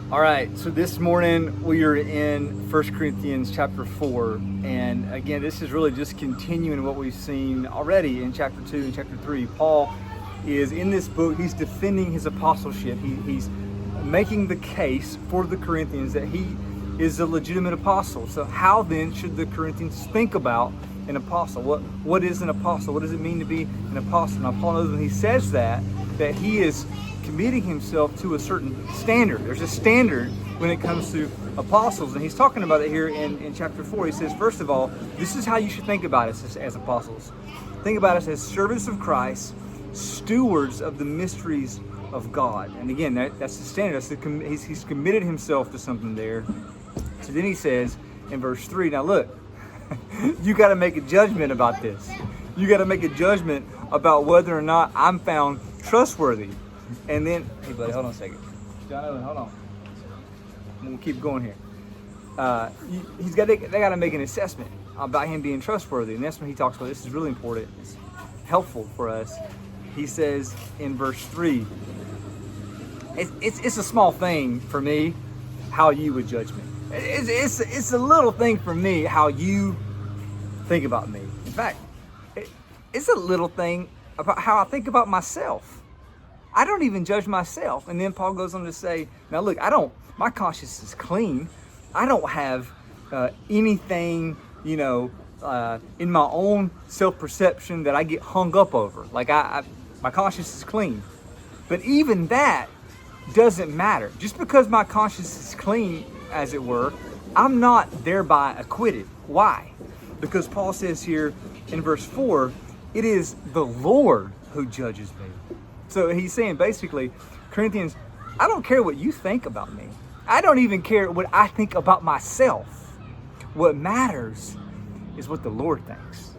All right, so this morning we are in 1 Corinthians chapter 4. And again, this is really just continuing what we've seen already in chapter 2 and chapter 3. Paul is in this book, he's defending his apostleship. He's making the case for the Corinthians that he is a legitimate apostle. So how then should the Corinthians think about an apostle? What is an apostle? What does it mean to be an apostle? Now Paul knows when he says that he is committing himself to a certain standard. There's a standard when it comes to apostles, and he's talking about it here in chapter 4. He says, first of all, this is how you should think about us as apostles. Think about us as servants of Christ, stewards of the mysteries of God. And again, that's the standard. He's committed himself to something there. So then he says in verse 3, now look, you got to make a judgment about this. You got to make a judgment about whether or not I'm found trustworthy. And then, hey buddy, hold on a second. John Owen, hold on. I'm gonna keep going here. They got to make an assessment about him being trustworthy, and that's what he talks about. This is really important. It's helpful for us. He says in verse 3, it's a small thing for me how you would judge me. It's a little thing for me how you think about me. In fact, it's a little thing about how I think about myself. I don't even judge myself. And then Paul goes on to say, now look, my conscience is clean. I don't have anything, in my own self-perception that I get hung up over. Like my conscience is clean. But even that doesn't matter. Just because my conscience is clean, as it were, I'm not thereby acquitted. Why? Because Paul says here in verse 4, it is the Lord who judges me. So he's saying basically, Corinthians, I don't care what you think about me. I don't even care what I think about myself. What matters is what the Lord thinks.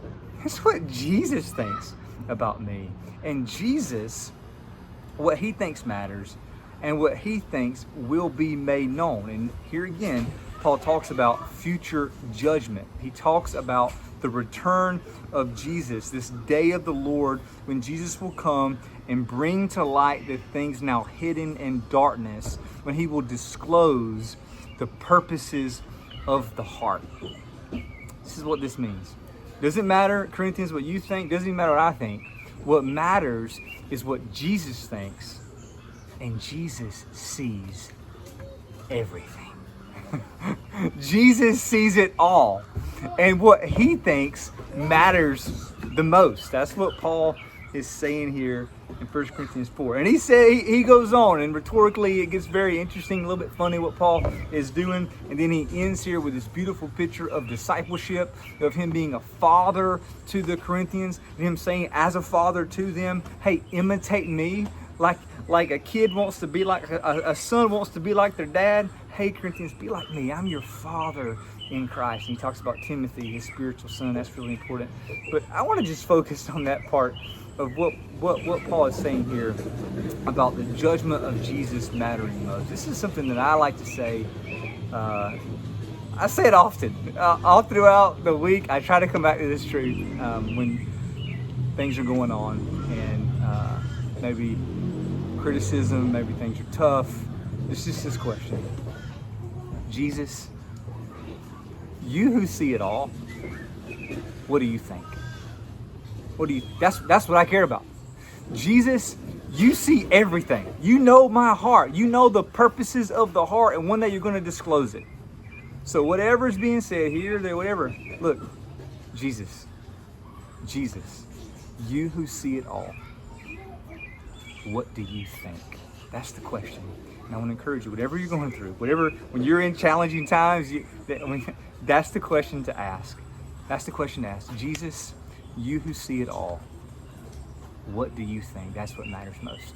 It's what Jesus thinks about me. And Jesus, what he thinks matters, and what he thinks will be made known. And here again, Paul talks about future judgment. He talks about the return of Jesus, this day of the Lord, when Jesus will come and bring to light the things now hidden in darkness, when he will disclose the purposes of the heart. This is what this means. Doesn't matter, Corinthians, what you think, doesn't even matter what I think. What matters is what Jesus thinks, and Jesus sees everything. Jesus sees it all, and what he thinks matters the most. That's what Paul is saying here in 1 Corinthians 4. And he goes on, and rhetorically it gets very interesting, a little bit funny what Paul is doing. And then he ends here with this beautiful picture of discipleship, of him being a father to the Corinthians, and him saying as a father to them, hey, imitate me. Like a kid wants to be like, a son wants to be like their dad. Hey, Corinthians, be like me. I'm your father in Christ. And he talks about Timothy, his spiritual son. That's really important. But I want to just focus on that part of what Paul is saying here about the judgment of Jesus mattering most. This is something that I like to say. I say it often. All throughout the week, I try to come back to this truth when things are going on, and maybe criticism, maybe things are tough. It's just this question. Jesus, you who see it all, what do you think? That's what I care about. Jesus, you see everything. You know my heart. You know the purposes of the heart, and one day you're going to disclose it. So whatever is being said here, there, whatever, look, Jesus, you who see it all, what do you think? That's the question. And I want to encourage you, whatever you're going through, when you're in challenging times, that's the question to ask. That's the question to ask. Jesus, you who see it all, what do you think? That's what matters most.